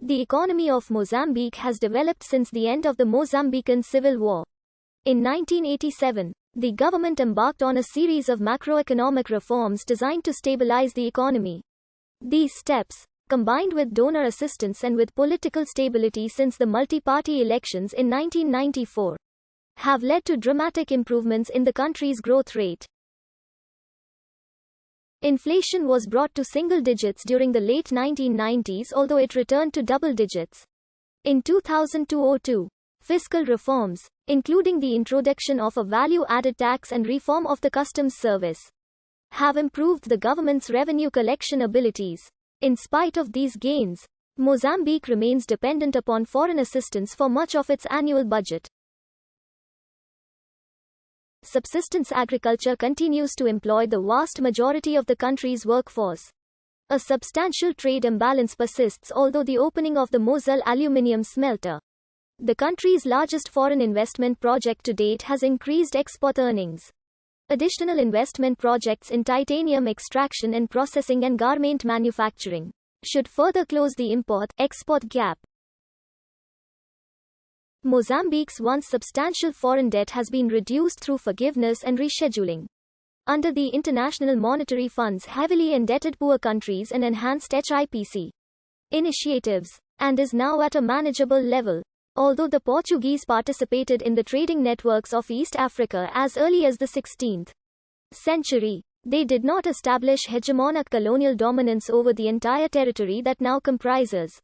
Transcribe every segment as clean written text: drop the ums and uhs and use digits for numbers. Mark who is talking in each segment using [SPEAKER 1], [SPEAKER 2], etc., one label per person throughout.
[SPEAKER 1] The economy of Mozambique has developed since the end of the Mozambican Civil War. In 1987, the government embarked on a series of macroeconomic reforms designed to stabilize the economy. These steps, combined with donor assistance and with political stability since the multi-party elections in 1994, have led to dramatic improvements in the country's growth rate. Inflation was brought to single digits during the late 1990s, although it returned to double digits. In 2002, fiscal reforms, including the introduction of a value-added tax and reform of the customs service, have improved the government's revenue collection abilities. In spite of these gains, Mozambique remains dependent upon foreign assistance for much of its annual budget. Subsistence agriculture continues to employ the vast majority of the country's workforce. A substantial trade imbalance persists, although the opening of the Mozal aluminium smelter, the country's largest foreign investment project to date, has increased export earnings. Additional investment projects in titanium extraction and processing and garment manufacturing should further close the import-export gap. Mozambique's once substantial foreign debt has been reduced through forgiveness and rescheduling under the International Monetary Fund's heavily indebted poor countries and enhanced HIPC initiatives, and is now at a manageable level. Although the Portuguese participated in the trading networks of East Africa as early as the 16th century, they did not establish hegemonic colonial dominance over the entire territory that now comprises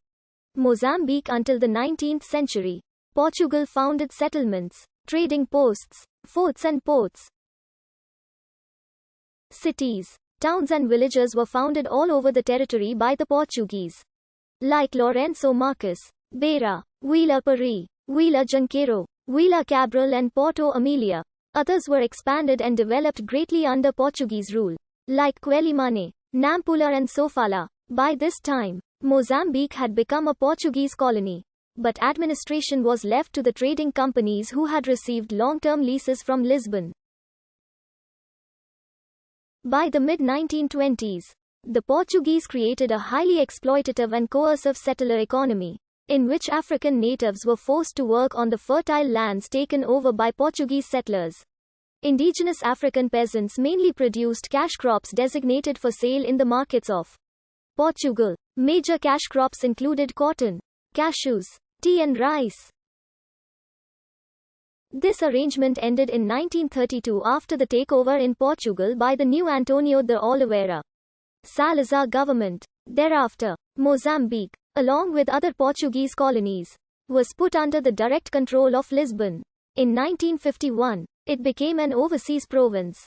[SPEAKER 1] Mozambique until the 19th century. Portugal founded settlements, trading posts, forts and ports. Cities, towns and villages were founded all over the territory by the Portuguese, like Lourenço Marques, Beira, Vila Paris, Vila Junqueiro, Vila Cabral and Porto Amelia. Others were expanded and developed greatly under Portuguese rule, like Quelimane, Nampula and Sofala. By this time, Mozambique had become a Portuguese colony, but administration was left to the trading companies who had received long-term leases from Lisbon. By the mid-1920s, the Portuguese created a highly exploitative and coercive settler economy, in which African natives were forced to work on the fertile lands taken over by Portuguese settlers. Indigenous African peasants mainly produced cash crops designated for sale in the markets of Portugal. Major cash crops included cotton, cashews, tea and rice. This arrangement ended in 1932 after the takeover in Portugal by the new António de Oliveira Salazar government. Thereafter, Mozambique, along with other Portuguese colonies, was put under the direct control of Lisbon. In 1951, it became an overseas province.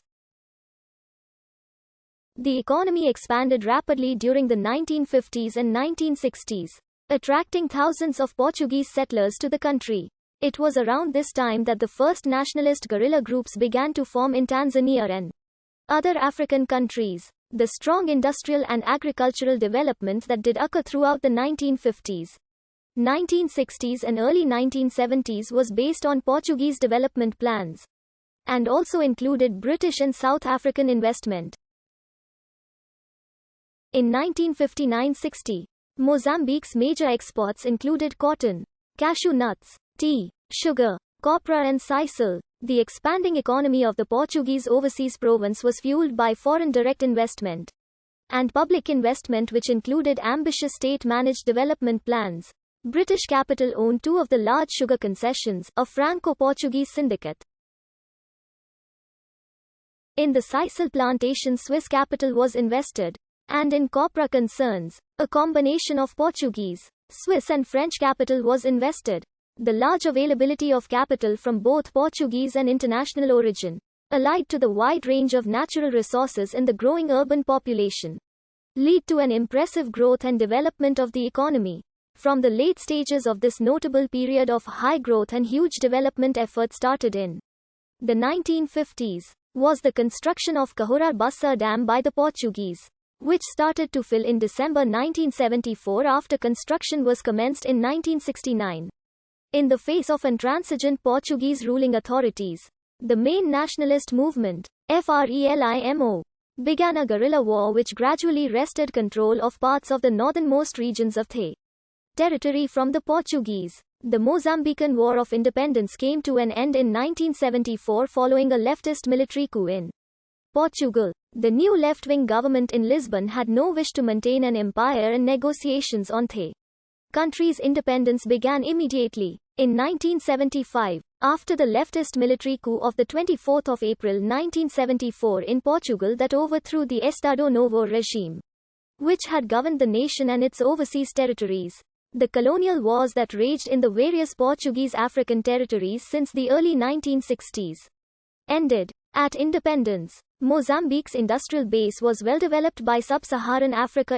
[SPEAKER 1] The economy expanded rapidly during the 1950s and 1960s, attracting thousands of Portuguese settlers to the country. It was around this time that the first nationalist guerrilla groups began to form in Tanzania and other African countries. The strong industrial and agricultural development that did occur throughout the 1950s, 1960s and early 1970s was based on Portuguese development plans, and also included British and South African investment. In 1959-60, Mozambique's major exports included cotton, cashew nuts, tea, sugar, copra and sisal. The expanding economy of the Portuguese overseas province was fueled by foreign direct investment and public investment, which included ambitious state-managed development plans. British capital owned two of the large sugar concessions, a Franco-Portuguese syndicate. In the sisal plantation, Swiss capital was invested, and in copra concerns, a combination of Portuguese, Swiss and French capital was invested. The large availability of capital from both Portuguese and international origin, allied to the wide range of natural resources in the growing urban population, lead to an impressive growth and development of the economy. From the late stages of this notable period of high growth and huge development effort started in the 1950s, was the construction of Cahora Bassa Dam by the Portuguese, which started to fill in December 1974 after construction was commenced in 1969. In the face of intransigent Portuguese ruling authorities, the main nationalist movement, FRELIMO, began a guerrilla war which gradually wrested control of parts of the northernmost regions of the territory from the Portuguese. The Mozambican War of Independence came to an end in 1974 following a leftist military coup in Portugal. The new left-wing government in Lisbon had no wish to maintain an empire, and negotiations on the country's independence began immediately. In 1975, after the leftist military coup of 24 April 1974 in Portugal that overthrew the Estado Novo regime, which had governed the nation and its overseas territories, the colonial wars that raged in the various Portuguese African territories since the early 1960s ended. At independence, Mozambique's industrial base was well developed by sub-Saharan Africa.